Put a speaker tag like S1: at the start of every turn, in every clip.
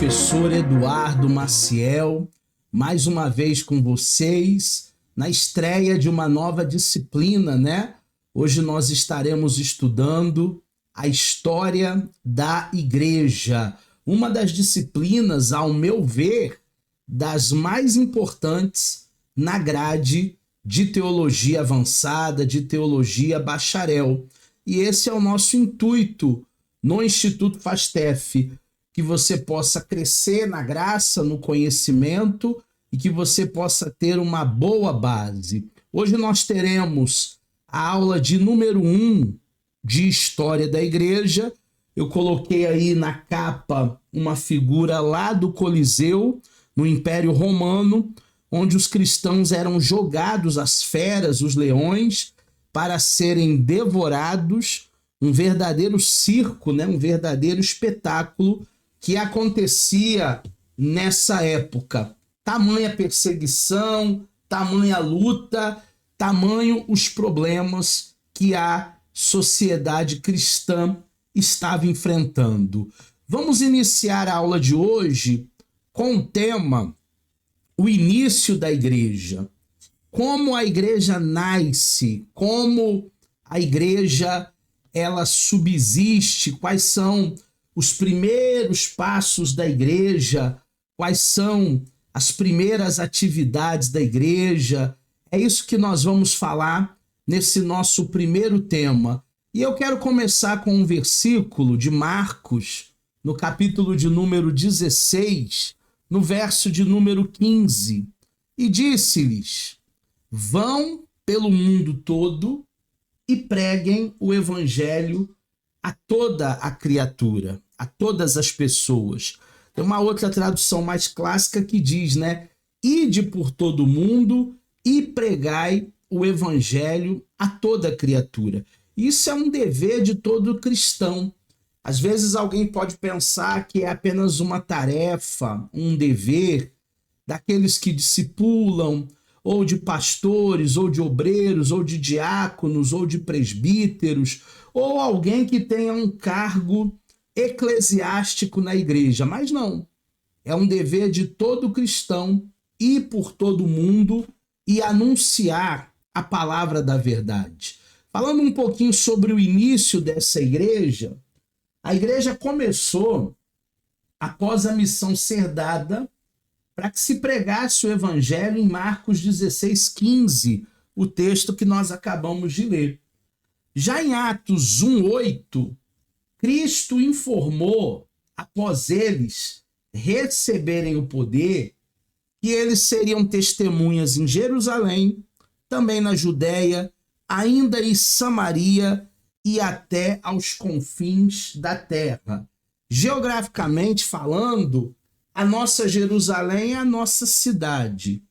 S1: professor Eduardo Maciel, mais uma vez com vocês, na estreia de uma nova disciplina, né? Hoje nós estaremos estudando a história da igreja, uma das disciplinas, ao meu ver, das mais importantes na grade de teologia avançada, de teologia bacharel. E esse é o nosso intuito no Instituto Fastef, que você possa crescer na graça, no conhecimento e que você possa ter uma boa base. Hoje nós teremos a aula de número 1 de História da Igreja. Eu coloquei aí na capa uma figura lá do Coliseu, no Império Romano, onde os cristãos eram jogados às feras, os leões, para serem devorados, um verdadeiro circo, né? Um verdadeiro espetáculo que acontecia nessa época. Tamanha perseguição, tamanha luta, tamanho os problemas que a sociedade cristã estava enfrentando. Vamos iniciar a aula de hoje com o tema o início da igreja. Como a igreja nasce, como a igreja ela subsiste, quais são os primeiros passos da igreja, quais são as primeiras atividades da igreja. É isso que nós vamos falar nesse nosso primeiro tema. E eu quero começar com um versículo de Marcos, no capítulo de número 16, no verso de número 15. E disse-lhes: vão pelo mundo todo e preguem o evangelho a toda a criatura, a todas as pessoas. Tem uma outra tradução mais clássica que diz, né? Ide por todo o mundo e pregai o evangelho a toda criatura. Isso é um dever de todo cristão. Às vezes alguém pode pensar que é apenas uma tarefa, um dever daqueles que discipulam, ou de pastores, ou de obreiros, ou de diáconos, ou de presbíteros, ou alguém que tenha um cargo eclesiástico na igreja. Mas não, é um dever de todo cristão ir por todo mundo e anunciar a palavra da verdade. Falando um pouquinho sobre o início dessa igreja, a igreja começou após a missão ser dada para que se pregasse o evangelho em Marcos 16:15, o texto que nós acabamos de ler. Já em Atos 1:8, Cristo informou, após eles receberem o poder, que eles seriam testemunhas em Jerusalém, também na Judéia, ainda em Samaria e até aos confins da terra. Geograficamente falando, a nossa Jerusalém é a nossa cidade.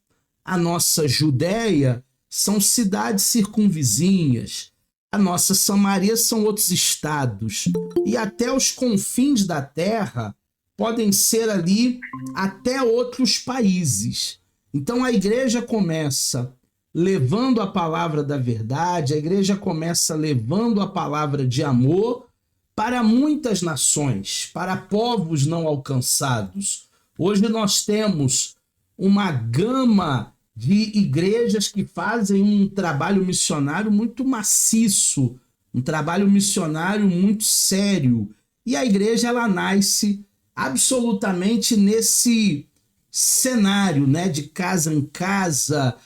S1: A nossa Judéia são cidades circunvizinhas. A nossa Samaria são outros estados. E até os confins da terra podem ser ali até outros países. Então a igreja começa levando a palavra da verdade, a igreja começa levando a palavra de amor para muitas nações, para povos não alcançados. Hoje nós temos uma gama de igrejas que fazem um trabalho missionário muito maciço, um trabalho missionário muito sério. E a igreja ela nasce absolutamente nesse cenário, né, de casa em casa,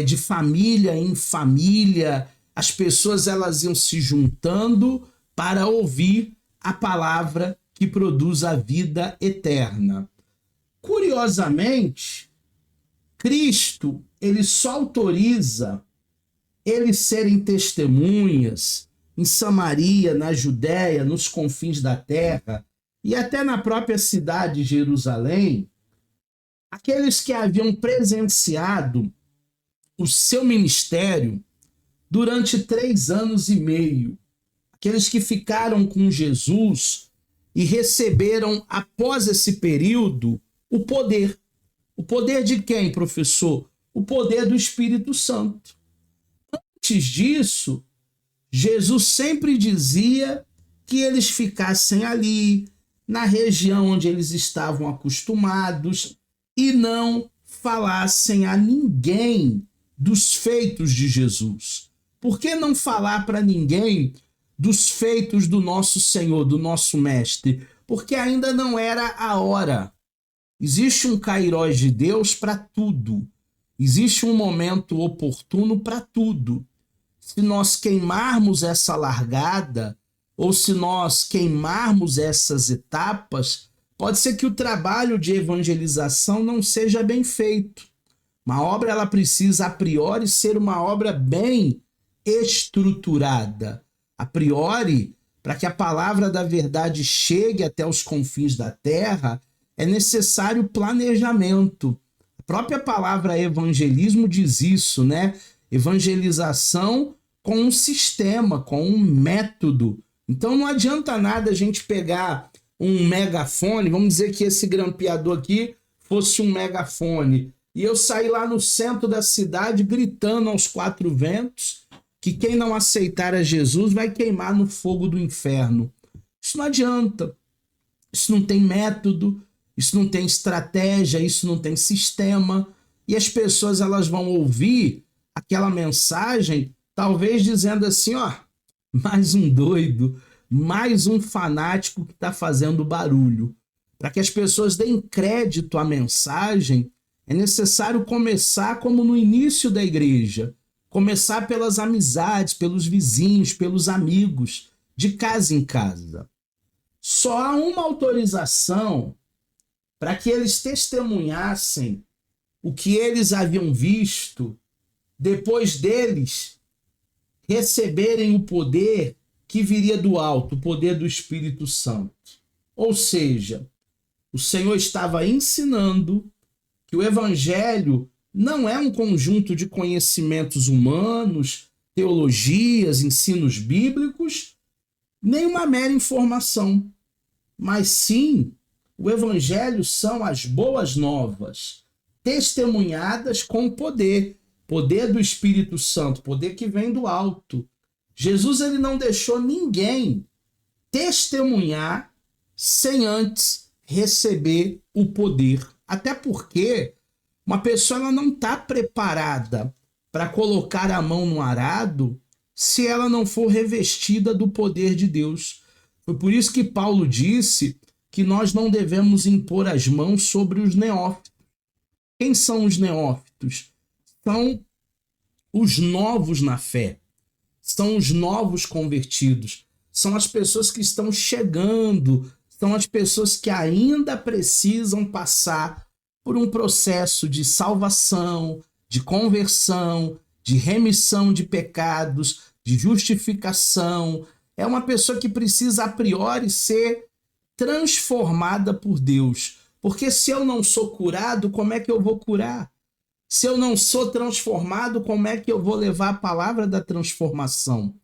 S1: de família em família. As pessoas elas iam se juntando para ouvir a palavra que produz a vida eterna. Curiosamente, Cristo ele só autoriza eles serem testemunhas em Samaria, na Judéia, nos confins da terra e até na própria cidade de Jerusalém, aqueles que haviam presenciado o seu ministério durante 3 anos e meio, aqueles que ficaram com Jesus e receberam, após esse período, o poder. O poder de quem, professor? O poder do Espírito Santo. Antes disso, Jesus sempre dizia que eles ficassem ali, na região onde eles estavam acostumados e não falassem a ninguém dos feitos de Jesus. Por que não falar para ninguém dos feitos do nosso Senhor, do nosso Mestre? Porque ainda não era a hora. Existe um kairós de Deus para tudo. Existe um momento oportuno para tudo. Se nós queimarmos essa largada, ou se nós queimarmos essas etapas, pode ser que o trabalho de evangelização não seja bem feito. Uma obra ela precisa, a priori, ser uma obra bem estruturada. A priori, para que a palavra da verdade chegue até os confins da terra, é necessário planejamento. A própria palavra evangelismo diz isso, né? Evangelização com um sistema, com um método. Então não adianta nada a gente pegar um megafone, vamos dizer que esse grampeador aqui fosse um megafone, e eu sair lá no centro da cidade gritando aos quatro ventos que quem não aceitar a Jesus vai queimar no fogo do inferno. Isso não adianta. Isso não tem método, isso não tem estratégia, isso não tem sistema. E as pessoas elas vão ouvir aquela mensagem, talvez dizendo assim, ó, mais um doido, mais um fanático que está fazendo barulho. Para que as pessoas deem crédito à mensagem, é necessário começar como no início da igreja. Começar pelas amizades, pelos vizinhos, pelos amigos, de casa em casa. Só há uma autorização para que eles testemunhassem o que eles haviam visto depois deles receberem o poder que viria do alto, o poder do Espírito Santo. Ou seja, o Senhor estava ensinando que o Evangelho não é um conjunto de conhecimentos humanos, teologias, ensinos bíblicos, nem uma mera informação, mas sim o Evangelho são as boas novas, testemunhadas com poder do Espírito Santo, poder que vem do alto. Jesus ele não deixou ninguém testemunhar sem antes receber o poder. Até porque uma pessoa ela não está preparada para colocar a mão no arado se ela não for revestida do poder de Deus. Foi por isso que Paulo disse que nós não devemos impor as mãos sobre os neófitos. Quem são os neófitos? São os novos na fé. São os novos convertidos. São as pessoas que estão chegando. São as pessoas que ainda precisam passar por um processo de salvação, de conversão, de remissão de pecados, de justificação. É uma pessoa que precisa, a priori, ser transformada por Deus. Porque se eu não sou curado, como é que eu vou curar? Se eu não sou transformado, como é que eu vou levar a palavra da transformação?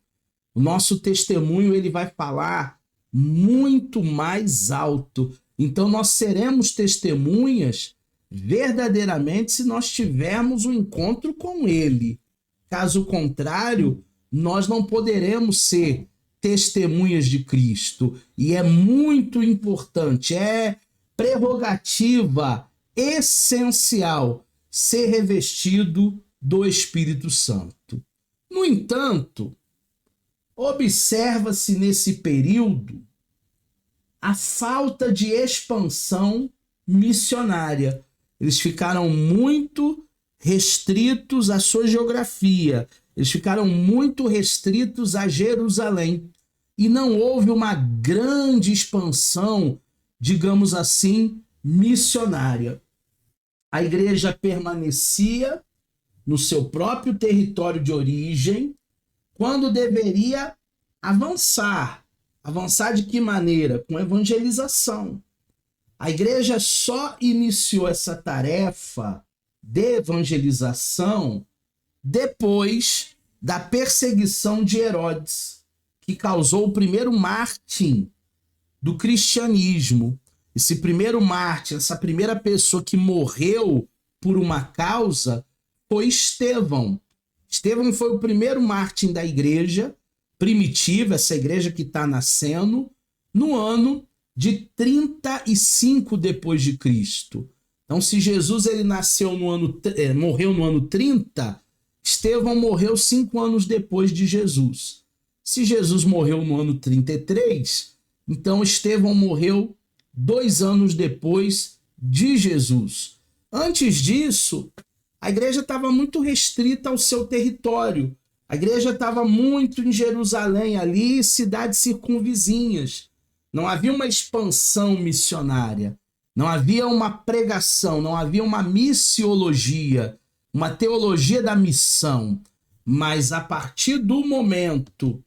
S1: O nosso testemunho ele vai falar muito mais alto. Então nós seremos testemunhas verdadeiramente se nós tivermos um encontro com ele. Caso contrário, nós não poderemos ser testemunhas de Cristo. E é muito importante, é prerrogativa essencial ser revestido do Espírito Santo. No entanto, observa-se nesse período a falta de expansão missionária. Eles ficaram muito restritos à sua geografia, eles ficaram muito restritos a Jerusalém. E não houve uma grande expansão, digamos assim, missionária. A igreja permanecia no seu próprio território de origem, quando deveria avançar. Avançar de que maneira? Com evangelização. A igreja só iniciou essa tarefa de evangelização depois da perseguição de Herodes, que causou o primeiro mártir do cristianismo. Esse primeiro mártir, essa primeira pessoa que morreu por uma causa, foi Estevão. Estevão foi o primeiro mártir da igreja primitiva, essa igreja que está nascendo, no ano de 35 depois de Cristo. Então, se Jesus ele morreu no ano 30, Estevão morreu 5 anos depois de Jesus. Se Jesus morreu no ano 33, então Estevão morreu 2 anos depois de Jesus. Antes disso, a igreja estava muito restrita ao seu território. A igreja estava muito em Jerusalém, ali, cidades circunvizinhas. Não havia uma expansão missionária, não havia uma pregação, não havia uma missiologia, uma teologia da missão. Mas a partir do momento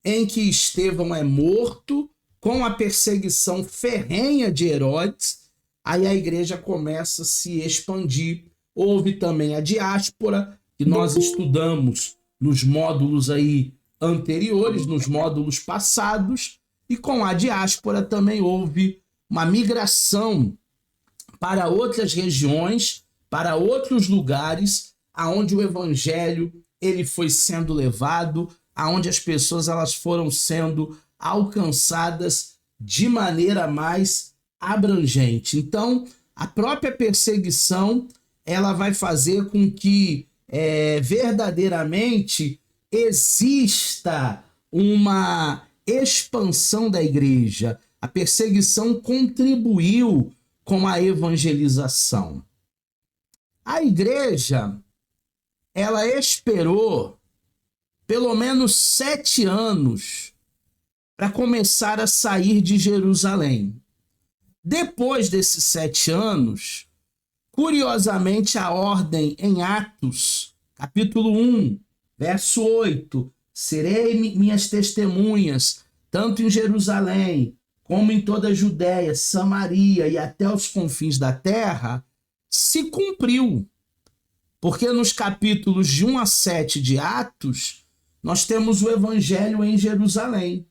S1: em que Estevão é morto, com a perseguição ferrenha de Herodes, aí a igreja começa a se expandir. Houve também a diáspora, que nós estudamos nos módulos aí anteriores, nos módulos passados, e com a diáspora também houve uma migração para outras regiões, para outros lugares, aonde o evangelho ele foi sendo levado, aonde as pessoas elas foram sendo alcançadas de maneira mais abrangente. Então, a própria perseguição ela vai fazer com que verdadeiramente exista uma expansão da igreja. A perseguição contribuiu com a evangelização. A igreja, ela esperou pelo menos 7 anos para começar a sair de Jerusalém. Depois desses 7 anos, curiosamente, a ordem em Atos, capítulo 1, verso 8, serei minhas testemunhas, tanto em Jerusalém, como em toda a Judéia, Samaria e até os confins da terra, se cumpriu. Porque nos capítulos de 1 a 7 de Atos, nós temos o evangelho em Jerusalém.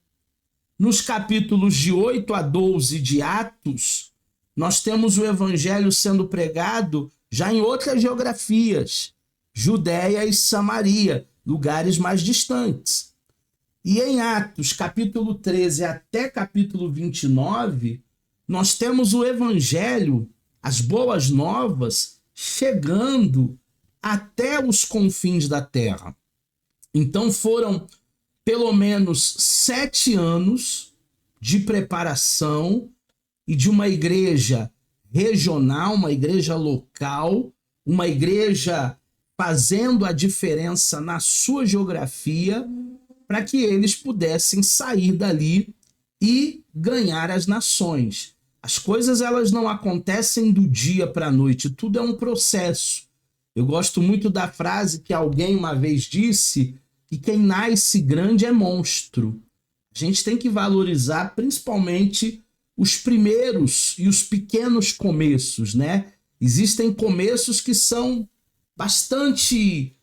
S1: Nos capítulos de 8 a 12 de Atos, nós temos o evangelho sendo pregado já em outras geografias, Judéia e Samaria, lugares mais distantes. E em Atos, capítulo 13 até capítulo 29, nós temos o evangelho, as boas novas, chegando até os confins da terra. Então foram pelo menos 7 anos de preparação e de uma igreja regional, uma igreja local, uma igreja fazendo a diferença na sua geografia, para que eles pudessem sair dali e ganhar as nações. As coisas elas não acontecem do dia para a noite, tudo é um processo. Eu gosto muito da frase que alguém uma vez disse, que quem nasce grande é monstro. A gente tem que valorizar principalmente os primeiros e os pequenos começos, né? Existem começos que são bastante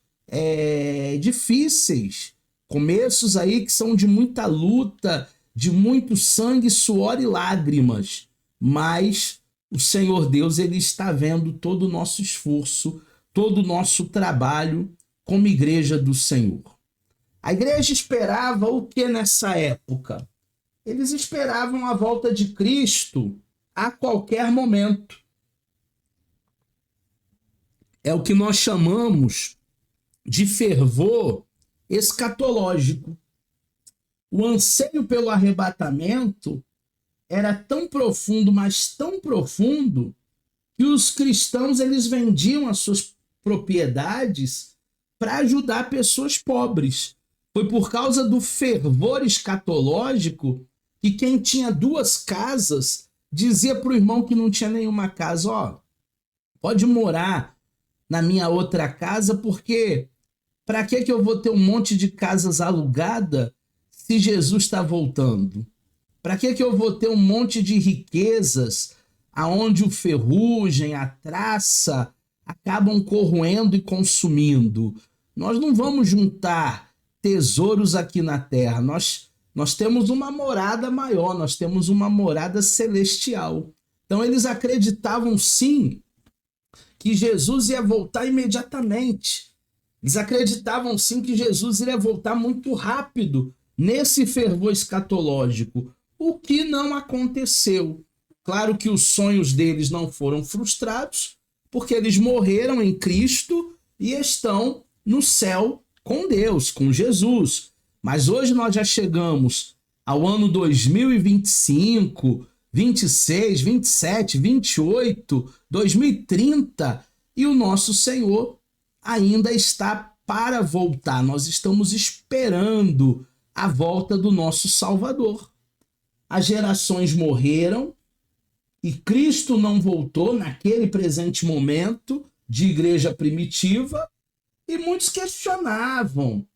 S1: difíceis, começos aí que são de muita luta, de muito sangue, suor e lágrimas, mas o Senhor Deus ele está vendo todo o nosso esforço, todo o nosso trabalho como igreja do Senhor. A igreja esperava o que nessa época? Eles esperavam a volta de Cristo a qualquer momento. É o que nós chamamos de fervor escatológico. O anseio pelo arrebatamento era tão profundo, mas tão profundo, que os cristãos eles vendiam as suas propriedades para ajudar pessoas pobres. Foi por causa do fervor escatológico que quem tinha 2 casas dizia para o irmão que não tinha nenhuma casa, ó, pode morar na minha outra casa, porque para que eu vou ter um monte de casas alugadas se Jesus está voltando? Para que eu vou ter um monte de riquezas aonde o ferrugem, a traça acabam corroendo e consumindo? Nós não vamos juntar tesouros aqui na terra, nós temos uma morada maior, nós temos uma morada celestial. Então eles acreditavam sim que Jesus ia voltar imediatamente. Eles acreditavam sim que Jesus iria voltar muito rápido nesse fervor escatológico. o que não aconteceu. Claro que os sonhos deles não foram frustrados, porque eles morreram em Cristo e estão no céu com Deus, com Jesus. Mas hoje nós já chegamos ao ano 2025, 26, 27, 28, 2030 e o nosso Senhor ainda está para voltar. Nós estamos esperando a volta do nosso Salvador. As gerações morreram e Cristo não voltou naquele presente momento de igreja primitiva e muitos questionavam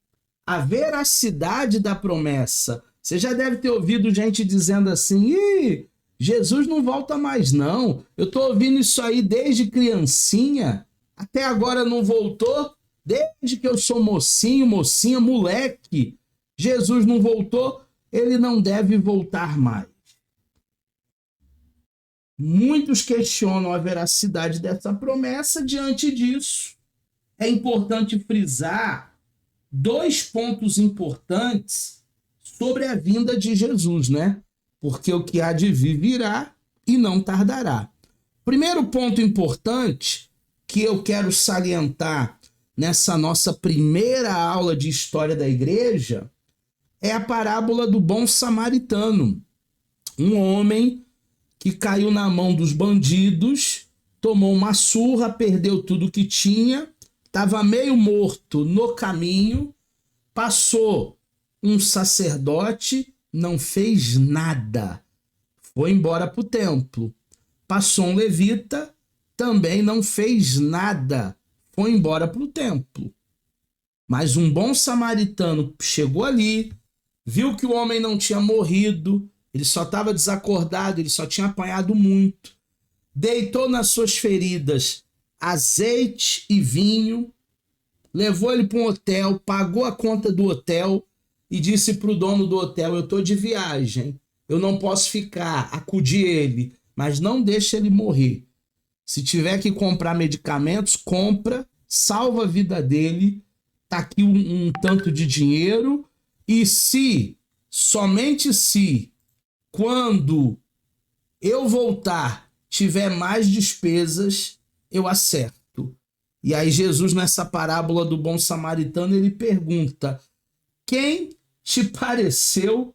S1: a veracidade da promessa. Você já deve ter ouvido gente dizendo assim: Ih, Jesus não volta mais não. Eu estou ouvindo isso aí desde criancinha, até agora não voltou, desde que eu sou mocinho, mocinha, moleque. Jesus não voltou, ele não deve voltar mais. Muitos questionam a veracidade dessa promessa. Diante disso, é importante frisar dois pontos importantes sobre a vinda de Jesus, né? Porque o que há de vir virá e não tardará. Primeiro ponto importante que eu quero salientar nessa nossa primeira aula de história da igreja é a parábola do bom samaritano. Um homem que caiu na mão dos bandidos, tomou uma surra, perdeu tudo que tinha, estava meio morto no caminho, passou um sacerdote, não fez nada, foi embora para o templo. Passou um levita, também não fez nada, foi embora para o templo. Mas um bom samaritano chegou ali, viu que o homem não tinha morrido, ele só estava desacordado, ele só tinha apanhado muito. Deitou nas suas feridas azeite e vinho, levou ele para um hotel, pagou a conta do hotel e disse para o dono do hotel: eu estou de viagem, eu não posso ficar, acudir ele, mas não deixe ele morrer. Se tiver que comprar medicamentos, compra, salva a vida dele, tá aqui um tanto de dinheiro, e se, somente se, quando eu voltar, tiver mais despesas, eu acerto. E aí Jesus, nessa parábola do bom samaritano, ele pergunta: quem te pareceu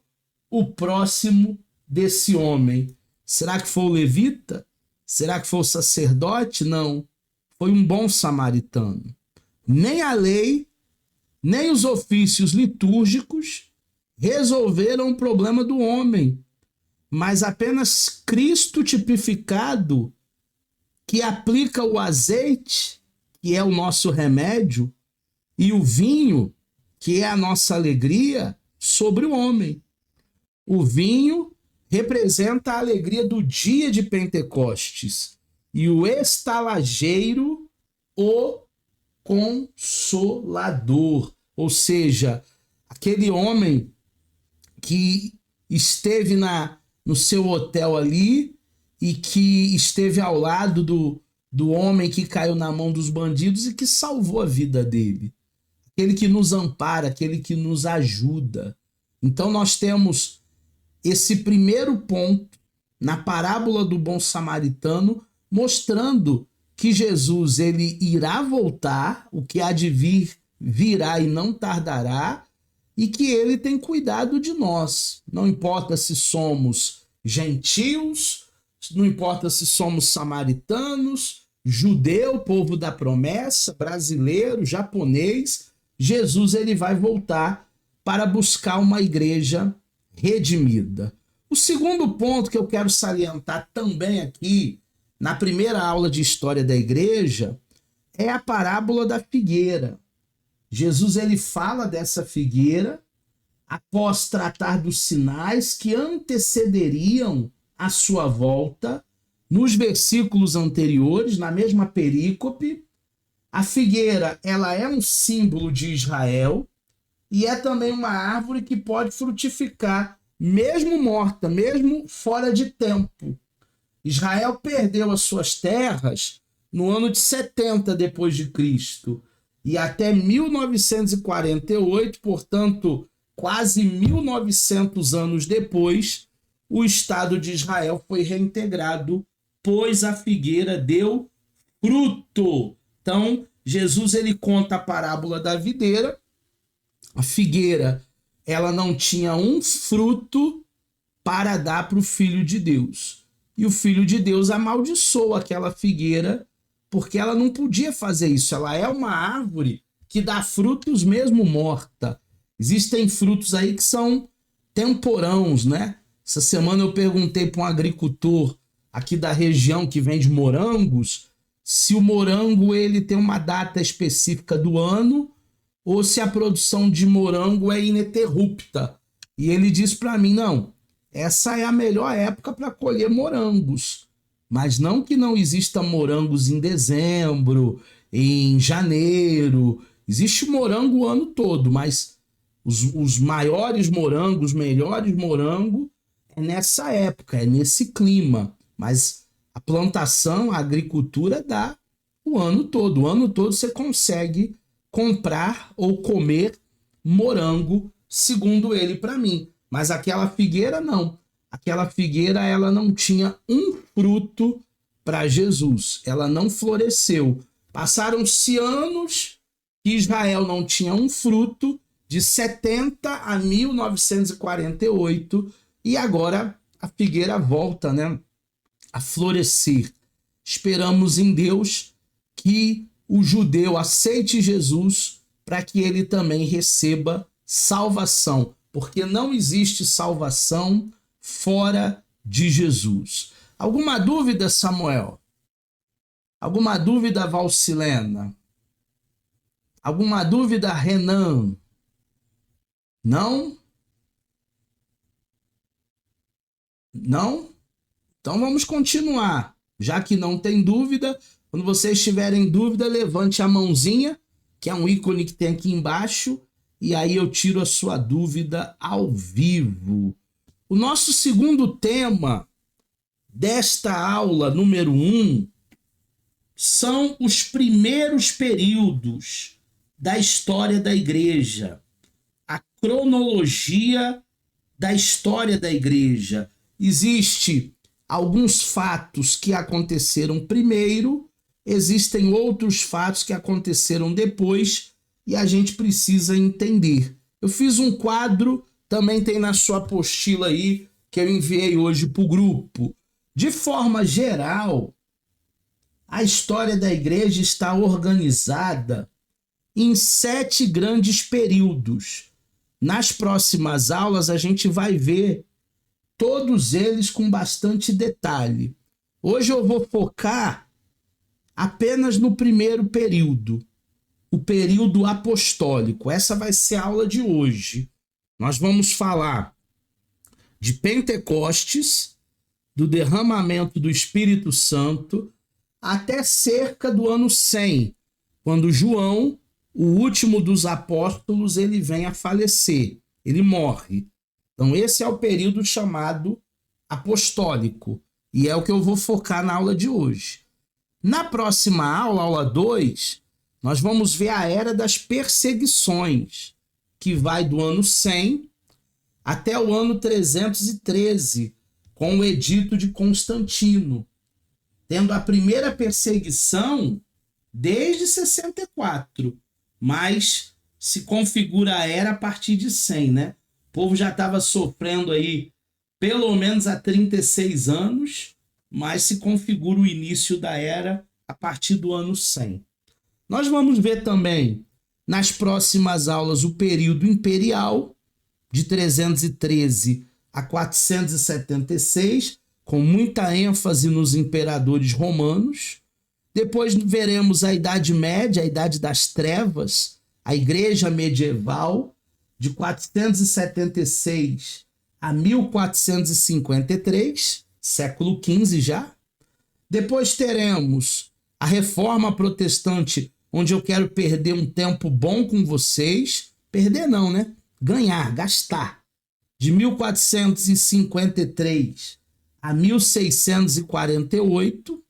S1: o próximo desse homem? Será que foi o levita? Será que foi o sacerdote? Não, foi um bom samaritano. Nem a lei, nem os ofícios litúrgicos resolveram o problema do homem, mas apenas Cristo tipificado, que aplica o azeite, que é o nosso remédio, e o vinho, que é a nossa alegria, sobre o homem. O vinho representa a alegria do dia de Pentecostes e o estalageiro, o consolador, ou seja, aquele homem que esteve no seu hotel ali e que esteve ao lado do homem que caiu na mão dos bandidos e que salvou a vida dele. Aquele que nos ampara, aquele que nos ajuda. Então nós temos esse primeiro ponto na parábola do bom samaritano, mostrando que Jesus ele irá voltar, o que há de vir virá e não tardará, e que ele tem cuidado de nós. Não importa se somos gentios, não importa se somos samaritanos, judeu, povo da promessa, brasileiro, japonês, Jesus ele vai voltar para buscar uma igreja redimida. O segundo ponto que eu quero salientar também aqui, na primeira aula de história da igreja, é a parábola da figueira. Jesus ele fala dessa figueira após tratar dos sinais que antecederiam a sua volta. Nos versículos anteriores, na mesma perícope, a figueira ela é um símbolo de Israel e é também uma árvore que pode frutificar, mesmo morta, mesmo fora de tempo. Israel perdeu as suas terras no ano de 70 depois de Cristo e até 1948, portanto, quase 1900 anos depois, o Estado de Israel foi reintegrado, pois a figueira deu fruto. Então, Jesus ele conta a parábola da videira. A figueira, ela não tinha um fruto para dar para o Filho de Deus. E o Filho de Deus amaldiçoou aquela figueira, porque ela não podia fazer isso. Ela é uma árvore que dá frutos mesmo morta. Existem frutos aí que são temporãos, né? Essa semana eu perguntei para um agricultor aqui da região que vende morangos, se o morango ele tem uma data específica do ano ou se a produção de morango é ininterrupta. E ele disse para mim, não, essa é a melhor época para colher morangos. Mas não que não exista morangos em dezembro, em janeiro. Existe morango o ano todo, mas os maiores morangos, os melhores morangos, é nessa época, é nesse clima. Mas a plantação, a agricultura dá o ano todo. O ano todo você consegue comprar ou comer morango, segundo ele para mim. Mas aquela figueira não. Aquela figueira ela não tinha um fruto para Jesus. Ela não floresceu. Passaram-se anos que Israel não tinha um fruto, de 70 a 1948, e agora a figueira volta, né, a florescer. Esperamos em Deus que o judeu aceite Jesus para que ele também receba salvação, porque não existe salvação fora de Jesus. Alguma dúvida, Samuel? Alguma dúvida, Valcilena? Alguma dúvida, Renan? Não? Não? Então vamos continuar. Já que não tem dúvida, quando vocês tiverem dúvida, levante a mãozinha, que é um ícone que tem aqui embaixo, e aí eu tiro a sua dúvida ao vivo. O nosso segundo tema desta aula número 1 são os primeiros períodos da história da igreja, a cronologia da história da igreja. Existe alguns fatos que aconteceram primeiro, existem outros fatos que aconteceram depois e a gente precisa entender. Eu fiz um quadro, também tem na sua apostila aí, que eu enviei hoje para o grupo. De forma geral, a história da igreja está organizada em 7 grandes períodos. Nas próximas aulas a gente vai ver todos eles com bastante detalhe. Hoje eu vou focar apenas no primeiro período, o período apostólico. Essa vai ser a aula de hoje. Nós vamos falar de Pentecostes, do derramamento do Espírito Santo, até cerca do ano 100, quando João, o último dos apóstolos, ele vem a falecer, ele morre. Então esse é o período chamado apostólico, e é o que eu vou focar na aula de hoje. Na próxima aula, aula 2, nós vamos ver a era das perseguições, que vai do ano 100 até o ano 313, com o Edito de Constantino, tendo a primeira perseguição desde 64, mas se configura a era a partir de 100, né? O povo já estava sofrendo aí pelo menos há 36 anos, mas se configura o início da era a partir do ano 100. Nós vamos ver também nas próximas aulas o período imperial, de 313 a 476, com muita ênfase nos imperadores romanos. Depois veremos a Idade Média, a Idade das Trevas, a Igreja Medieval, de 476 a 1453, século XV já. Depois teremos a Reforma Protestante, onde eu quero perder um tempo bom com vocês. Perder não, né? Ganhar, gastar. De 1453 a 1648,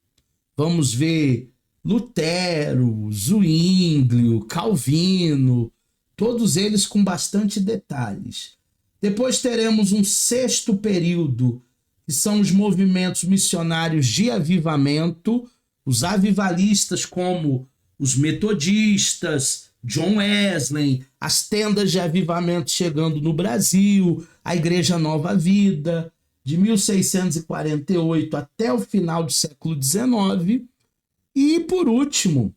S1: vamos ver Lutero, Zwinglio, Calvino, todos eles com bastante detalhes. Depois teremos um 6º período, que são os movimentos missionários de avivamento, os avivalistas como os metodistas, John Wesley, as tendas de avivamento chegando no Brasil, a Igreja Nova Vida, de 1648 até o final do século XIX. E, por último,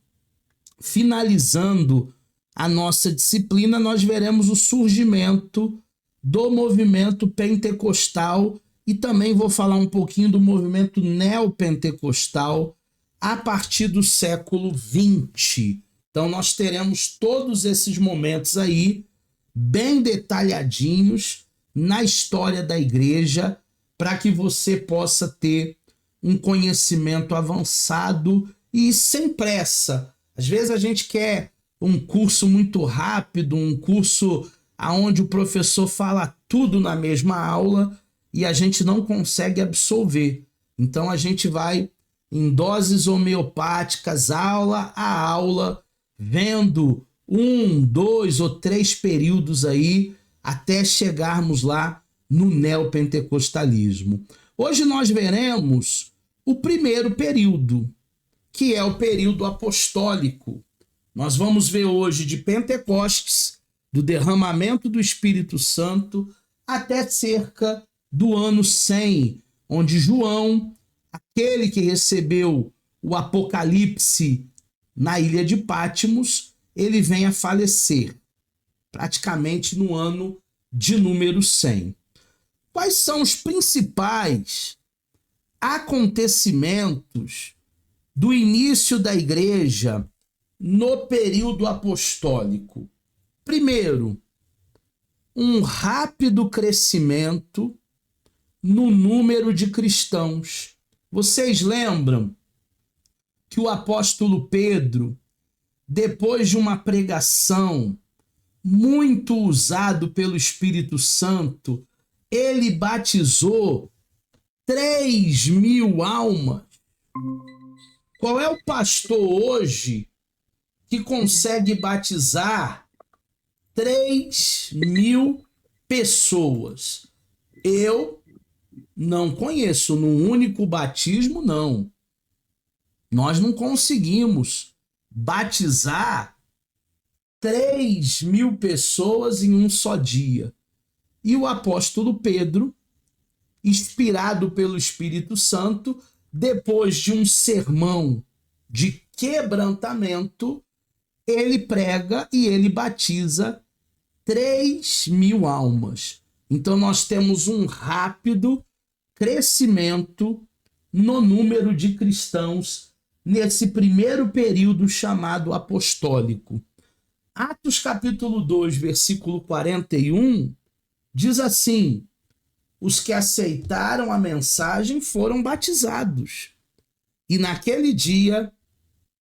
S1: finalizando a nossa disciplina, nós veremos o surgimento do movimento pentecostal e também vou falar um pouquinho do movimento neopentecostal a partir do século XX. Então, nós teremos todos esses momentos aí bem detalhadinhos na história da igreja para que você possa ter um conhecimento avançado e sem pressa. Às vezes a gente quer um curso muito rápido, um curso onde o professor fala tudo na mesma aula e a gente não consegue absorver. Então a gente vai em doses homeopáticas, aula a aula, vendo 1, 2 ou 3 períodos aí, até chegarmos lá no neopentecostalismo. Hoje nós veremos o primeiro período, que é o período apostólico. Nós vamos ver hoje de Pentecostes, do derramamento do Espírito Santo, até cerca do ano 100, onde João, aquele que recebeu o Apocalipse na ilha de Patmos, ele vem a falecer, praticamente no ano de número 100. Quais são os principais acontecimentos do início da igreja no período apostólico? Primeiro, um rápido crescimento no número de cristãos. Vocês lembram que o apóstolo Pedro, depois de uma pregação muito usado pelo Espírito Santo, ele batizou 3.000 almas. Qual é o pastor hoje que consegue batizar 3.000 pessoas? Eu não conheço, num único batismo, não. Nós não conseguimos batizar 3.000 pessoas em um só dia. E o apóstolo Pedro, inspirado pelo Espírito Santo, depois de um sermão de quebrantamento, ele prega e ele batiza 3.000 almas. Então nós temos um rápido crescimento no número de cristãos nesse primeiro período chamado apostólico. Atos capítulo 2, versículo 41, diz assim: os que aceitaram a mensagem foram batizados. E naquele dia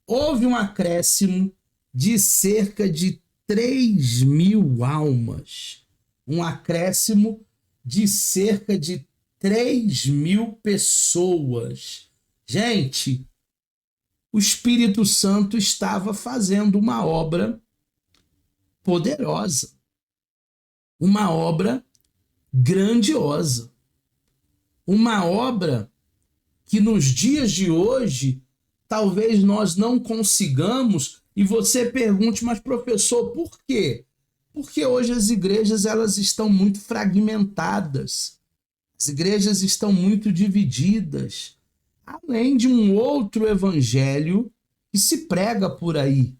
S1: houve um acréscimo de cerca de 3.000 almas. Um acréscimo de cerca de 3.000 pessoas. Gente, o Espírito Santo estava fazendo uma obra poderosa, uma obra grandiosa, uma obra que nos dias de hoje talvez nós não consigamos. E você pergunte, mas professor, por quê? Porque hoje as igrejas elas estão muito fragmentadas, as igrejas estão muito divididas, além de um outro evangelho que se prega por aí,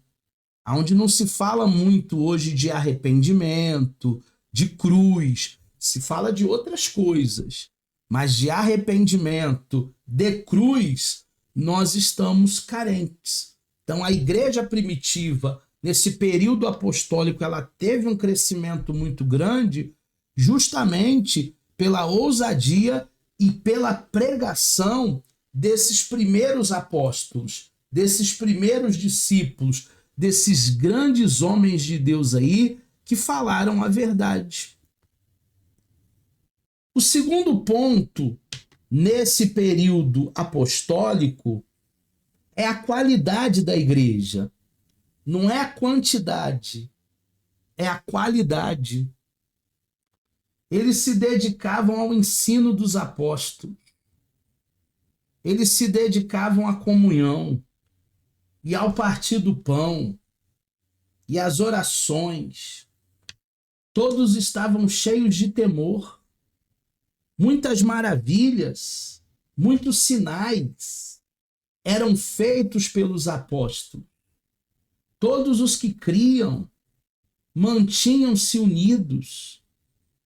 S1: onde não se fala muito hoje de arrependimento, de cruz, se fala de outras coisas, mas de arrependimento, de cruz, nós estamos carentes. Então a igreja primitiva, nesse período apostólico, ela teve um crescimento muito grande, justamente pela ousadia e pela pregação desses primeiros apóstolos, desses primeiros discípulos, desses grandes homens de Deus aí que falaram a verdade. O segundo ponto nesse período apostólico é a qualidade da igreja. Não é a quantidade, é a qualidade. Eles se dedicavam ao ensino dos apóstolos. Eles se dedicavam à comunhão e ao partir do pão e às orações. Todos estavam cheios de temor. Muitas maravilhas, muitos sinais eram feitos pelos apóstolos. Todos os que criam mantinham-se unidos.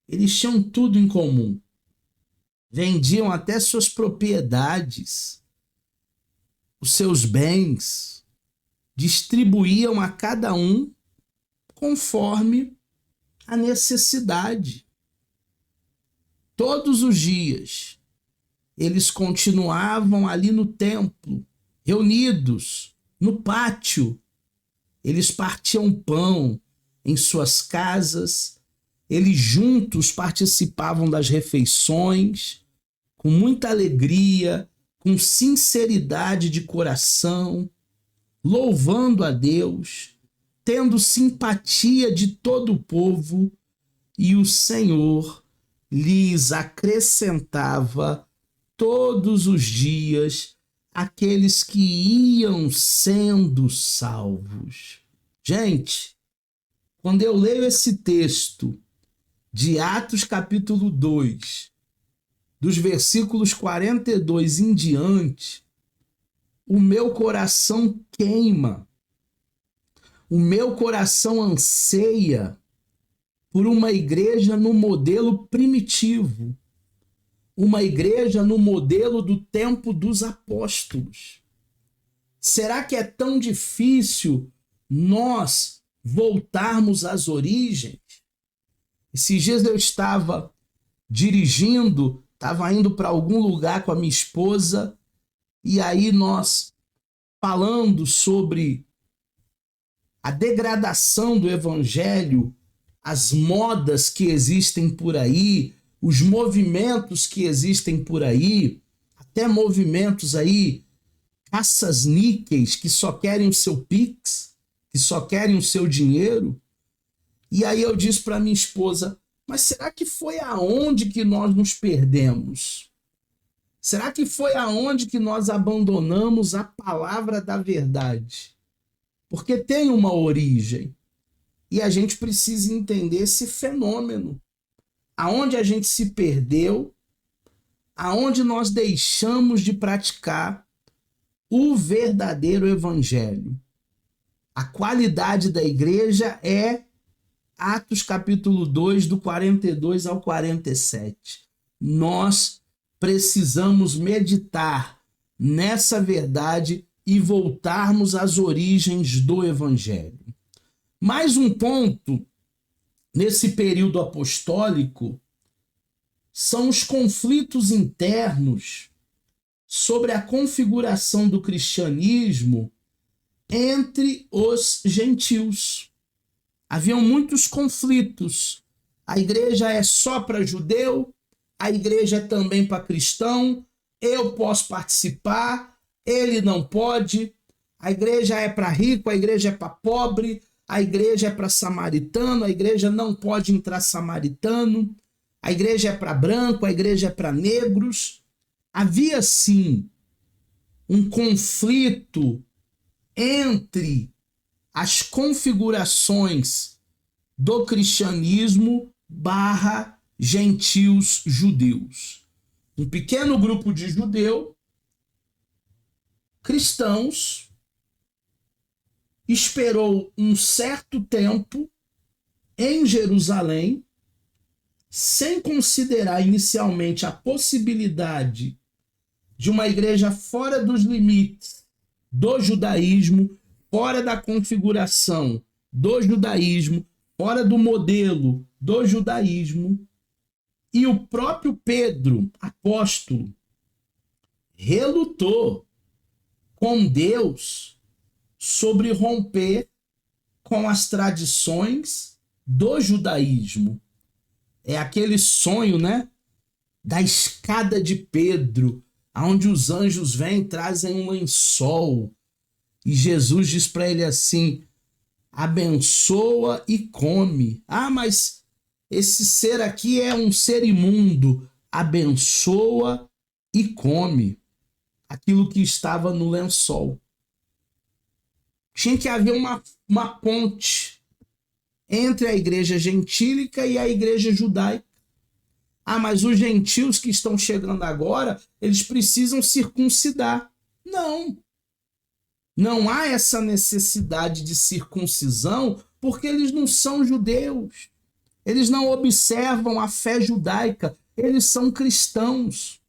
S1: Eles tinham tudo em comum. Vendiam até suas propriedades, os seus bens, distribuíam a cada um conforme a necessidade. Todos os dias, eles continuavam ali no templo, reunidos, no pátio. Eles partiam pão em suas casas, eles juntos participavam das refeições, com muita alegria, com sinceridade de coração, louvando a Deus, tendo simpatia de todo o povo, e o Senhor lhes acrescentava todos os dias aqueles que iam sendo salvos. Gente, quando eu leio esse texto de Atos capítulo 2, dos versículos 42 em diante, o meu coração queima, o meu coração anseia por uma igreja no modelo primitivo, uma igreja no modelo do tempo dos apóstolos. Será que é tão difícil nós voltarmos às origens? Esses dias eu estava dirigindo, estava indo para algum lugar com a minha esposa, e aí nós falando sobre a degradação do evangelho, as modas que existem por aí, os movimentos que existem por aí, até movimentos aí, caças-níqueis que só querem o seu Pix, que só querem o seu dinheiro. E aí eu disse para minha esposa, mas será que foi aonde que nós nos perdemos? Será que foi aonde que nós abandonamos a palavra da verdade? Porque tem uma origem. E a gente precisa entender esse fenômeno. Aonde a gente se perdeu, aonde nós deixamos de praticar o verdadeiro evangelho. A qualidade da igreja é Atos capítulo 2, do 42 ao 47. Nós precisamos meditar nessa verdade e voltarmos às origens do evangelho. Mais um ponto nesse período apostólico são os conflitos internos sobre a configuração do cristianismo entre os gentios. Haviam muitos conflitos. A igreja é só para judeu, a igreja é também para cristão, eu posso participar, ele não pode, a igreja é para rico, a igreja é para pobre, a igreja é para samaritano, a igreja não pode entrar samaritano, a igreja é para branco, a igreja é para negros. Havia, sim, um conflito entre as configurações do cristianismo barra gentios judeus. Um pequeno grupo de judeus cristãos esperou um certo tempo em Jerusalém, sem considerar inicialmente a possibilidade de uma igreja fora dos limites do judaísmo, fora da configuração do judaísmo, fora do modelo do judaísmo. E o próprio Pedro, apóstolo, relutou com Deus sobre romper com as tradições do judaísmo. É aquele sonho, né, da escada de Pedro, onde os anjos vêm e trazem um lençol. E Jesus diz para ele assim, abençoa e come. Ah, mas esse ser aqui é um ser imundo, abençoa e come aquilo que estava no lençol. Tinha que haver uma ponte entre a igreja gentílica e a igreja judaica. Ah, mas os gentios que estão chegando agora, eles precisam circuncidar. Não. Não há essa necessidade de circuncisão porque eles não são judeus. Eles não observam a fé judaica. Eles são cristãos.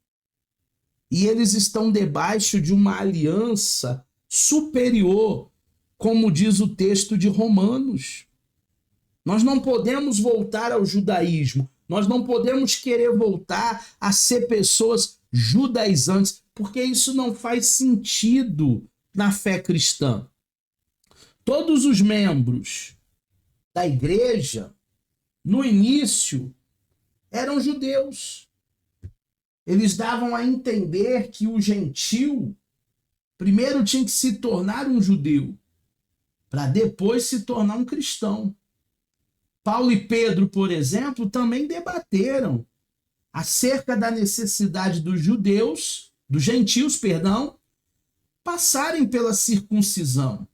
S1: E eles estão debaixo de uma aliança superior, como diz o texto de Romanos. Nós não podemos voltar ao judaísmo. Nós não podemos querer voltar a ser pessoas judaizantes, porque isso não faz sentido na fé cristã. Todos os membros da igreja, no início, eram judeus. Eles davam a entender que o gentil primeiro tinha que se tornar um judeu, para depois se tornar um cristão. Paulo e Pedro, por exemplo, também debateram acerca da necessidade dos judeus, dos gentios, passarem pela circuncisão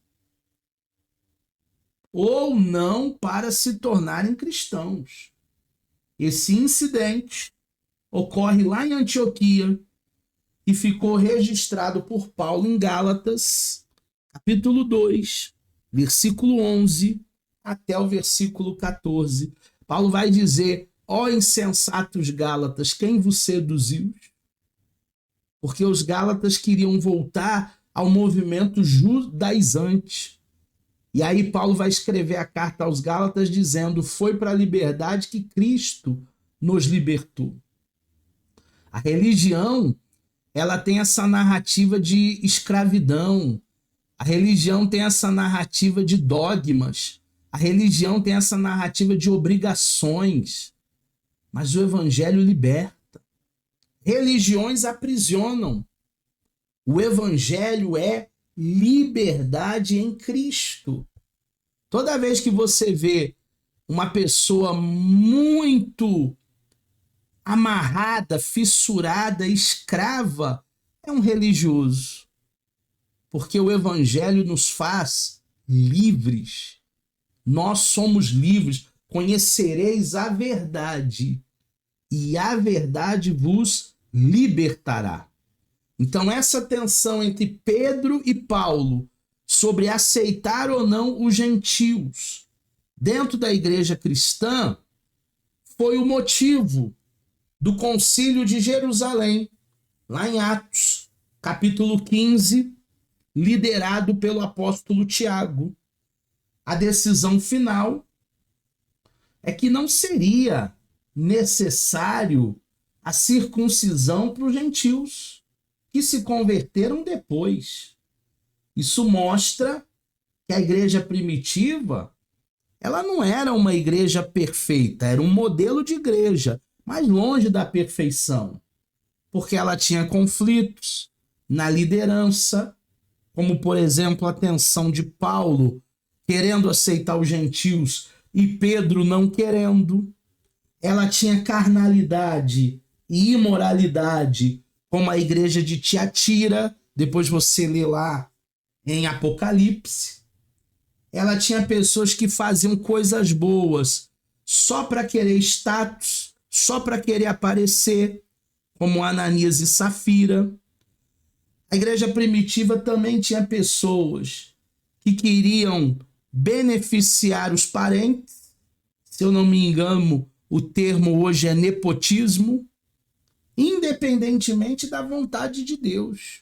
S1: ou não para se tornarem cristãos. Esse incidente ocorre lá em Antioquia e ficou registrado por Paulo em Gálatas, capítulo 2, versículo 11 até o versículo 14. Paulo vai dizer: ó insensatos Gálatas, quem vos seduziu? Porque os Gálatas queriam voltar ao movimento judaizante. E aí Paulo vai escrever a carta aos Gálatas dizendo: foi para a liberdade que Cristo nos libertou. A religião, ela tem essa narrativa de escravidão. A religião tem essa narrativa de dogmas. A religião tem essa narrativa de obrigações. Mas o evangelho liberta. Religiões aprisionam. O evangelho é liberdade em Cristo. Toda vez que você vê uma pessoa muito amarrada, fissurada, escrava, é um religioso. Porque o evangelho nos faz livres. Nós somos livres. Conhecereis a verdade, e a verdade vos libertará. Então, essa tensão entre Pedro e Paulo sobre aceitar ou não os gentios dentro da igreja cristã foi o motivo do Concílio de Jerusalém, lá em Atos, capítulo 15, liderado pelo apóstolo Tiago. A decisão final é que não seria necessário a circuncisão para os gentios, que se converteram depois. Isso mostra que a igreja primitiva, ela não era uma igreja perfeita, era um modelo de igreja, mas longe da perfeição, porque ela tinha conflitos na liderança, como, por exemplo, a tensão de Paulo querendo aceitar os gentios e Pedro não querendo. Ela tinha carnalidade e imoralidade, como a igreja de Tiatira, depois você lê lá em Apocalipse. Ela tinha pessoas que faziam coisas boas só para querer status, só para querer aparecer, como Ananias e Safira. A igreja primitiva também tinha pessoas que queriam beneficiar os parentes. Se eu não me engano, o termo hoje é nepotismo, independentemente da vontade de Deus.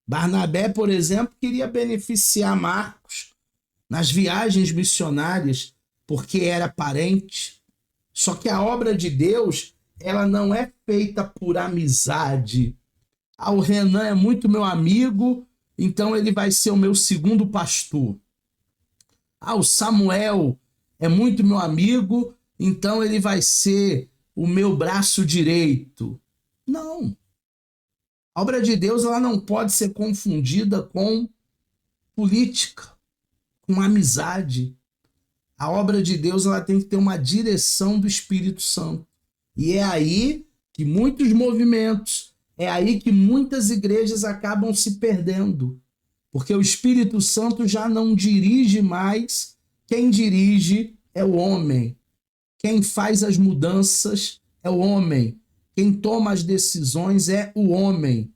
S1: Barnabé, por exemplo, queria beneficiar Marcos nas viagens missionárias, porque era parente. Só que a obra de Deus, ela não é feita por amizade. Ah, o Renan é muito meu amigo, então ele vai ser o meu segundo pastor. Ah, o Samuel é muito meu amigo, então ele vai ser o meu braço direito. Não. A obra de Deus, ela não pode ser confundida com política, com amizade. A obra de Deus ela tem que ter uma direção do Espírito Santo. E é aí que muitos movimentos, é aí que muitas igrejas acabam se perdendo. Porque o Espírito Santo já não dirige mais, quem dirige é o homem. Quem faz as mudanças é o homem. Quem toma as decisões é o homem.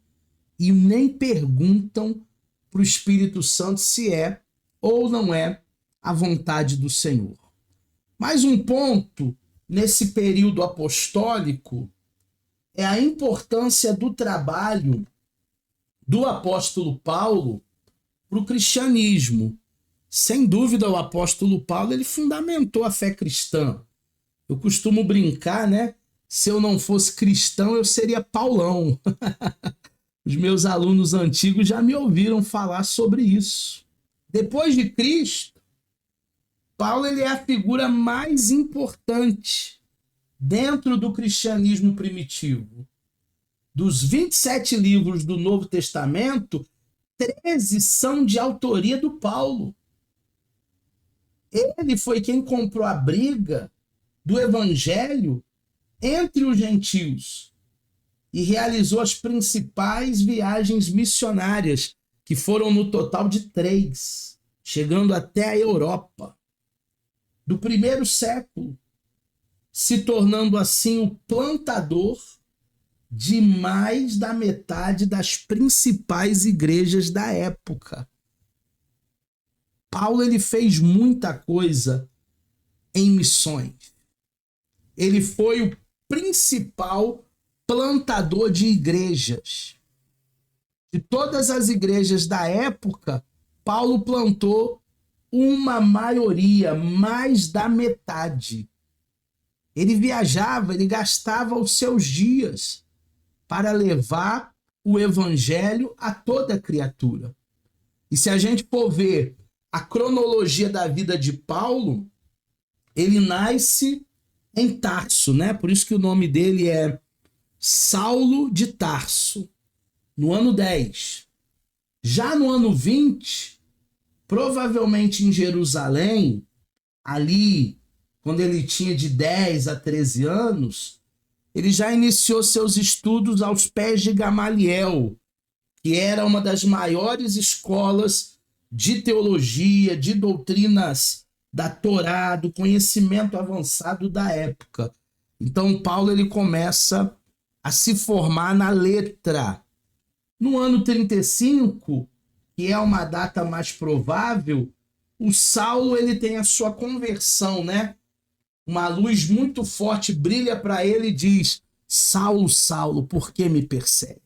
S1: E nem perguntam para o Espírito Santo se é ou não é a vontade do Senhor. Mais um ponto nesse período apostólico é a importância do trabalho do apóstolo Paulo para o cristianismo. Sem dúvida, o apóstolo Paulo ele fundamentou a fé cristã. Eu costumo brincar, né? Se eu não fosse cristão, eu seria Paulão. Os meus alunos antigos já me ouviram falar sobre isso. Depois de Cristo, Paulo ele é a figura mais importante dentro do cristianismo primitivo. Dos 27 livros do Novo Testamento, 13 são de autoria do Paulo. Ele foi quem comprou a briga do evangelho entre os gentios e realizou as principais viagens missionárias, que foram no total de 3, chegando até a Europa, do primeiro século, se tornando assim o plantador de mais da metade das principais igrejas da época. Paulo ele fez muita coisa em missões. Ele foi o principal plantador de igrejas. De todas as igrejas da época, Paulo plantou uma maioria, mais da metade. Ele viajava, ele gastava os seus dias para levar o evangelho a toda criatura. E se a gente for ver a cronologia da vida de Paulo, ele nasce em Tarso, né? Por isso que o nome dele é Saulo de Tarso, no ano 10. Já no ano 20, provavelmente em Jerusalém, ali, quando ele tinha de 10 a 13 anos, ele já iniciou seus estudos aos pés de Gamaliel, que era uma das maiores escolas de teologia, de doutrinas da Torá, do conhecimento avançado da época. Então, Paulo ele começa a se formar na letra. No ano 35, que é uma data mais provável, o Saulo ele tem a sua conversão, né? Uma luz muito forte brilha para ele e diz: Saulo, Saulo, por que me persegue?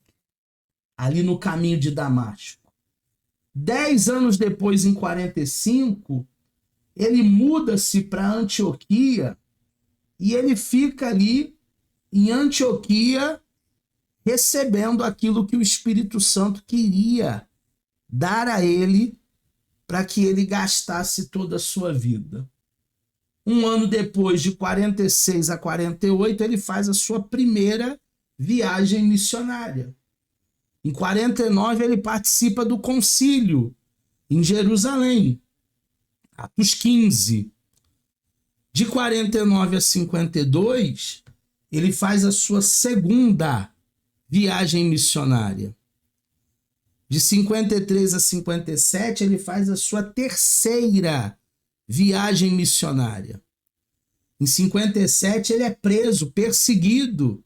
S1: Ali no caminho de Damasco. 10 anos depois, em 45, ele muda-se para Antioquia e ele fica ali em Antioquia recebendo aquilo que o Espírito Santo queria dar a ele para que ele gastasse toda a sua vida. Um ano depois, de 46 a 48, ele faz a sua primeira viagem missionária. Em 49, ele participa do concílio em Jerusalém, Atos 15. De 49 a 52, ele faz a sua segunda viagem missionária. De 53 a 57, ele faz a sua terceira viagem missionária. Em 57, ele é preso, perseguido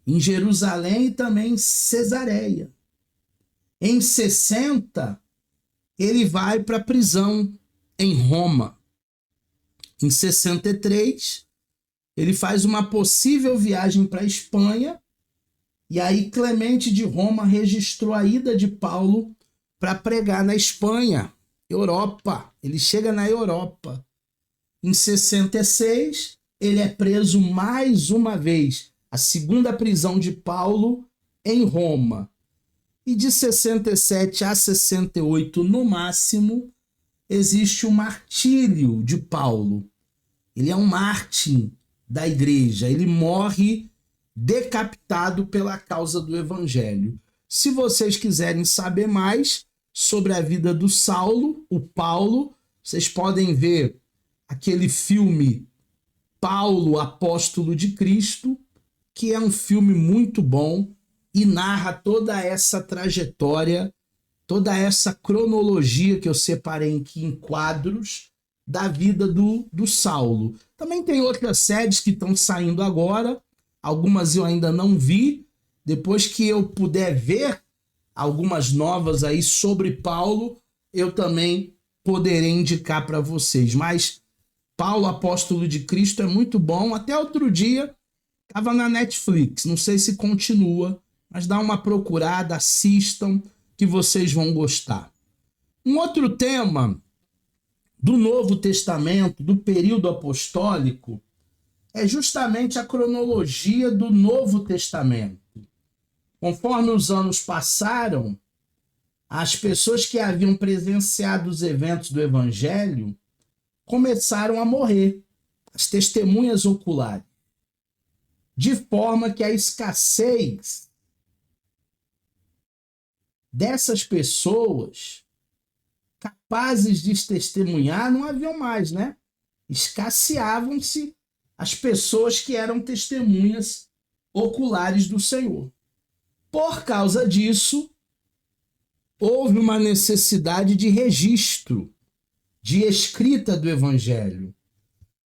S1: em Jerusalém e também em Cesareia. Em 60, ele vai para a prisão em Roma. Em 63, ele faz uma possível viagem para a Espanha, e aí Clemente de Roma registrou a ida de Paulo para pregar na Espanha, Europa. Ele chega na Europa. Em 66, ele é preso mais uma vez, a segunda prisão de Paulo em Roma. E de 67 a 68, no máximo, existe o martírio de Paulo. Ele é um mártir da igreja. Ele morre decapitado pela causa do evangelho. Se vocês quiserem saber mais sobre a vida do Saulo, o Paulo, vocês podem ver aquele filme Paulo, Apóstolo de Cristo, que é um filme muito bom e narra toda essa trajetória, toda essa cronologia que eu separei aqui em quadros da vida do Saulo. Também tem outras séries que estão saindo agora, algumas eu ainda não vi. Depois que eu puder ver algumas novas aí sobre Paulo, eu também poderei indicar para vocês. Mas Paulo, Apóstolo de Cristo, é muito bom. Até outro dia estava na Netflix, não sei se continua, mas dá uma procurada, assistam, que vocês vão gostar. Um outro tema do Novo Testamento, do período apostólico, é justamente a cronologia do Novo Testamento. Conforme os anos passaram, as pessoas que haviam presenciado os eventos do Evangelho começaram a morrer, as testemunhas oculares, de forma que a escassez dessas pessoas capazes de testemunhar não haviam mais, né? Escasseavam-se as pessoas que eram testemunhas oculares do Senhor. Por causa disso, houve uma necessidade de registro, de escrita do Evangelho,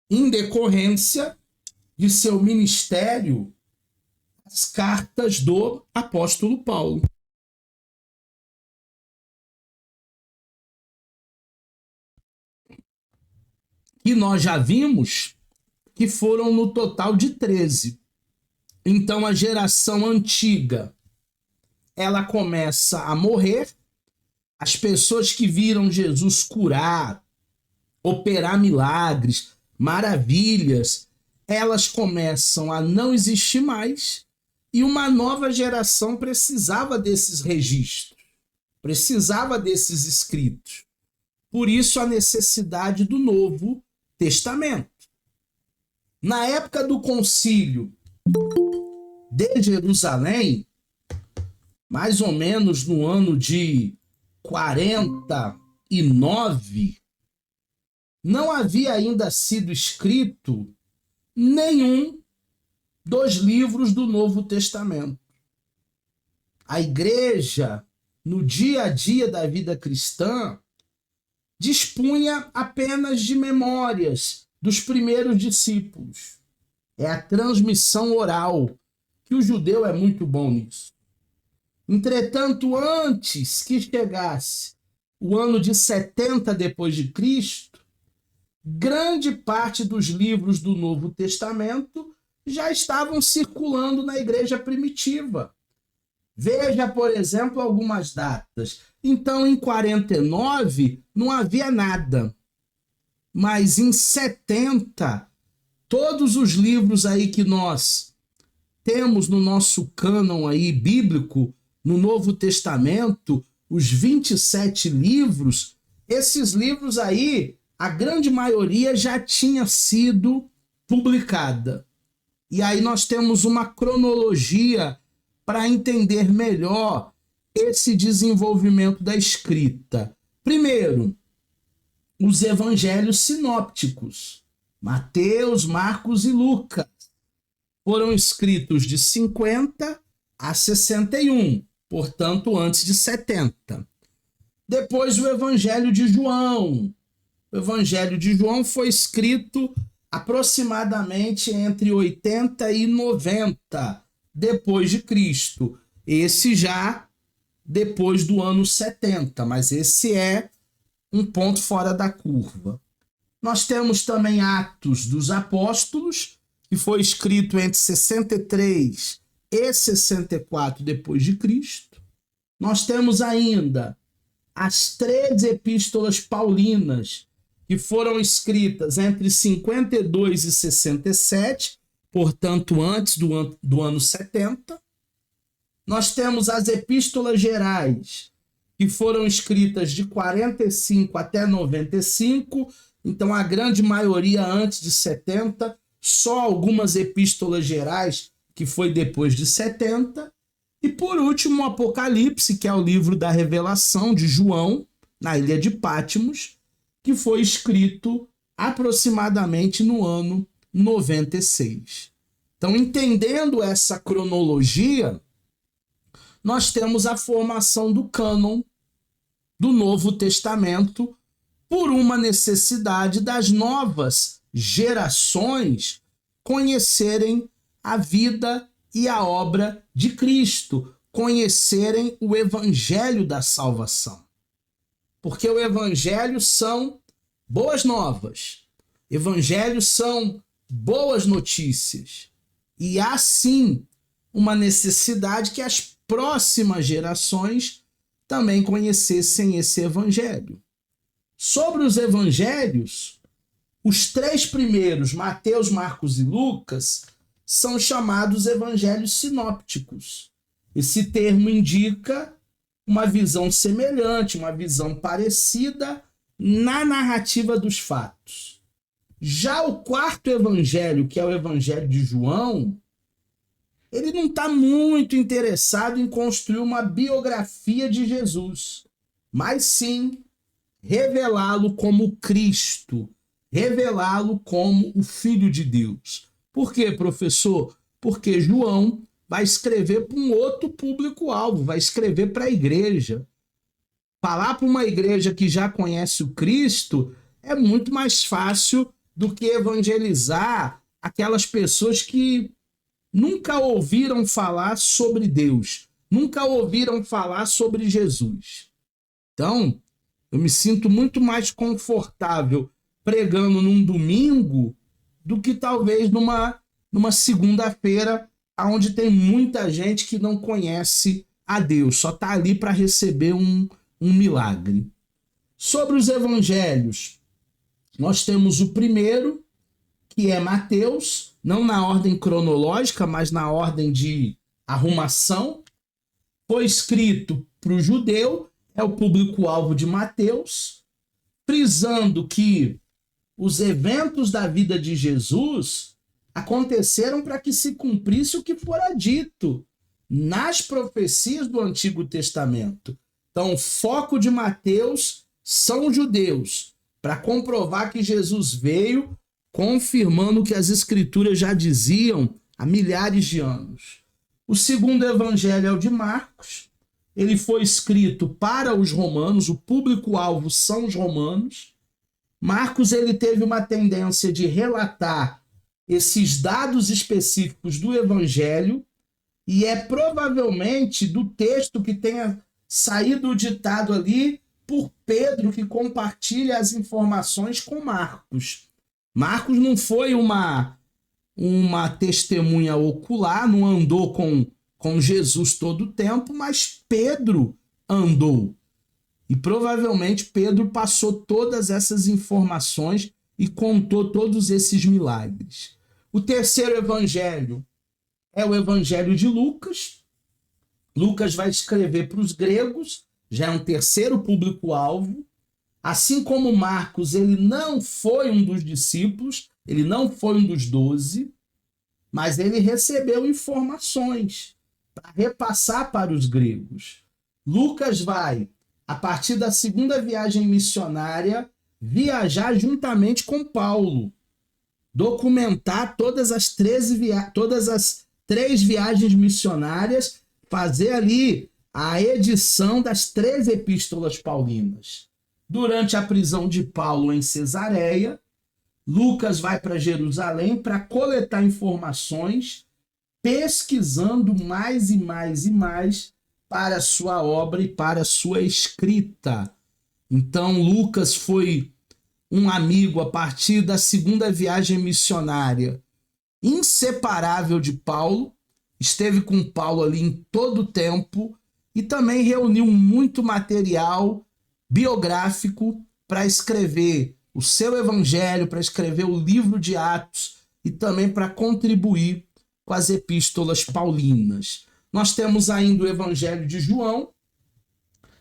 S1: em decorrência de seu ministério, as cartas do apóstolo Paulo. E nós já vimos que foram no total de 13. Então a geração antiga, ela começa a morrer, as pessoas que viram Jesus curar, operar milagres, maravilhas, elas começam a não existir mais e uma nova geração precisava desses registros, precisava desses escritos. Por isso a necessidade do Novo Testamento. Na época do concílio de Jerusalém, mais ou menos no ano de 49, não havia ainda sido escrito nenhum dos livros do Novo Testamento. A igreja, no dia a dia da vida cristã, dispunha apenas de memórias dos primeiros discípulos. É a transmissão oral, que o judeu é muito bom nisso. Entretanto, antes que chegasse o ano de 70 depois de Cristo, grande parte dos livros do Novo Testamento já estavam circulando na igreja primitiva. Veja, por exemplo, algumas datas. Então, em 49, não havia nada. Mas em 70, todos os livros aí que nós temos no nosso cânon aí bíblico, no Novo Testamento, os 27 livros, esses livros aí, a grande maioria já tinha sido publicada. E aí nós temos uma cronologia para entender melhor esse desenvolvimento da escrita. Primeiro, os evangelhos sinópticos, Mateus, Marcos e Lucas, foram escritos de 50 a 61, portanto antes de 70. Depois o Evangelho de João. O Evangelho de João foi escrito aproximadamente entre 80 e 90 depois de Cristo. Esse já depois do ano 70, mas esse é um ponto fora da curva. Nós temos também Atos dos Apóstolos, que foi escrito entre 63 e 64 depois de Cristo. Nós temos ainda as 13 epístolas paulinas, que foram escritas entre 52 e 67, portanto antes do ano 70. Nós temos as epístolas gerais, que foram escritas de 45 até 95, então a grande maioria antes de 70, só algumas epístolas gerais que foi depois de 70, e por último o Apocalipse, que é o livro da revelação de João, na ilha de Patmos, que foi escrito aproximadamente no ano 96. Então, entendendo essa cronologia, nós temos a formação do cânon do Novo Testamento por uma necessidade das novas gerações conhecerem a vida e a obra de Cristo, conhecerem o evangelho da salvação. Porque o evangelho são boas novas, evangelhos são boas notícias. E há sim uma necessidade que as próximas gerações também conhecessem esse evangelho. Sobre os evangelhos, os 3 primeiros, Mateus, Marcos e Lucas, são chamados evangelhos sinópticos. Esse termo indica uma visão semelhante, uma visão parecida na narrativa dos fatos. Já o 4º evangelho, que é o evangelho de João, ele não está muito interessado em construir uma biografia de Jesus, mas sim revelá-lo como Cristo, revelá-lo como o Filho de Deus. Por quê, professor? Porque João vai escrever para um outro público-alvo, vai escrever para a igreja. Falar para uma igreja que já conhece o Cristo é muito mais fácil do que evangelizar aquelas pessoas que nunca ouviram falar sobre Deus, nunca ouviram falar sobre Jesus. Então, eu me sinto muito mais confortável pregando num domingo do que talvez numa segunda-feira, onde tem muita gente que não conhece a Deus, só está ali para receber um milagre. Sobre os evangelhos, nós temos o primeiro, que é Mateus, não na ordem cronológica, mas na ordem de arrumação. Foi escrito para o judeu, é o público-alvo de Mateus, frisando que os eventos da vida de Jesus aconteceram para que se cumprisse o que fora dito nas profecias do Antigo Testamento. Então, o foco de Mateus são os judeus, para comprovar que Jesus veio confirmando o que as Escrituras já diziam há milhares de anos. O segundo evangelho é o de Marcos. Ele foi escrito para os romanos, o público-alvo são os romanos. Marcos ele teve uma tendência de relatar esses dados específicos do evangelho e é provavelmente do texto que tenha saído ditado ali por Pedro, que compartilha as informações com Marcos. Marcos não foi uma testemunha ocular, não andou com Jesus todo o tempo, mas Pedro andou. E provavelmente Pedro passou todas essas informações e contou todos esses milagres. O terceiro evangelho é o evangelho de Lucas. Lucas vai escrever para os gregos, já é um terceiro público-alvo. Assim como Marcos, ele não foi um dos discípulos, ele não foi um dos 12, mas ele recebeu informações para repassar para os gregos. Lucas vai, a partir da segunda viagem missionária, viajar juntamente com Paulo, documentar todas as 3 viagens missionárias, fazer ali a edição das 3 epístolas paulinas. Durante a prisão de Paulo em Cesareia, Lucas vai para Jerusalém para coletar informações, pesquisando mais e mais e mais para a sua obra e para a sua escrita. Então, Lucas foi um amigo a partir da segunda viagem missionária, inseparável de Paulo, esteve com Paulo ali em todo o tempo e também reuniu muito material biográfico para escrever o seu evangelho, para escrever o livro de Atos e também para contribuir com as epístolas paulinas. Nós temos ainda o evangelho de João,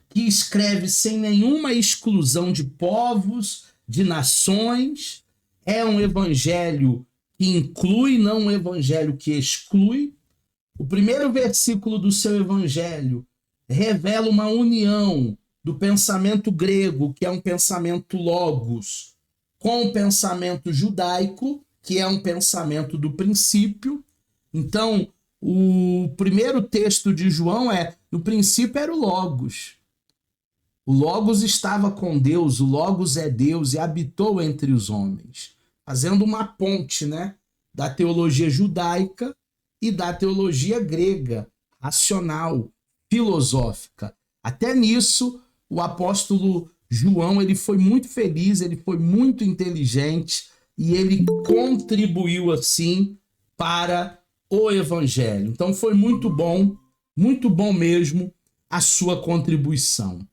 S1: que escreve sem nenhuma exclusão de povos, de nações. É um evangelho que inclui, não um evangelho que exclui. O primeiro versículo do seu evangelho revela uma união do pensamento grego, que é um pensamento logos, com o pensamento judaico, que é um pensamento do princípio. Então, o primeiro texto de João é: no princípio era o Logos. O Logos estava com Deus, o Logos é Deus e habitou entre os homens. Fazendo uma ponte, né, da teologia judaica e da teologia grega, racional, filosófica. Até nisso, o apóstolo João, ele foi muito feliz, ele foi muito inteligente e ele contribuiu assim para o evangelho. Então foi muito bom mesmo a sua contribuição.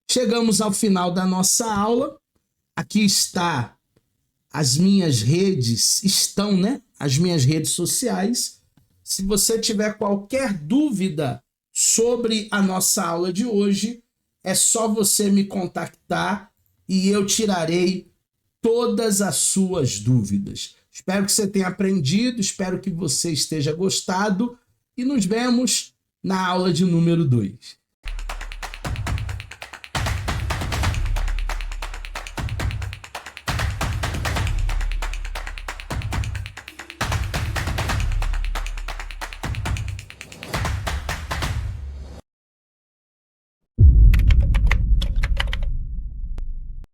S1: Chegamos ao final da nossa aula. Aqui está as minhas redes, estão, né? As minhas redes sociais. Se você tiver qualquer dúvida sobre a nossa aula de hoje, é só você me contactar e eu tirarei todas as suas dúvidas. Espero que você tenha aprendido, espero que você esteja gostado e nos vemos na aula de número 2.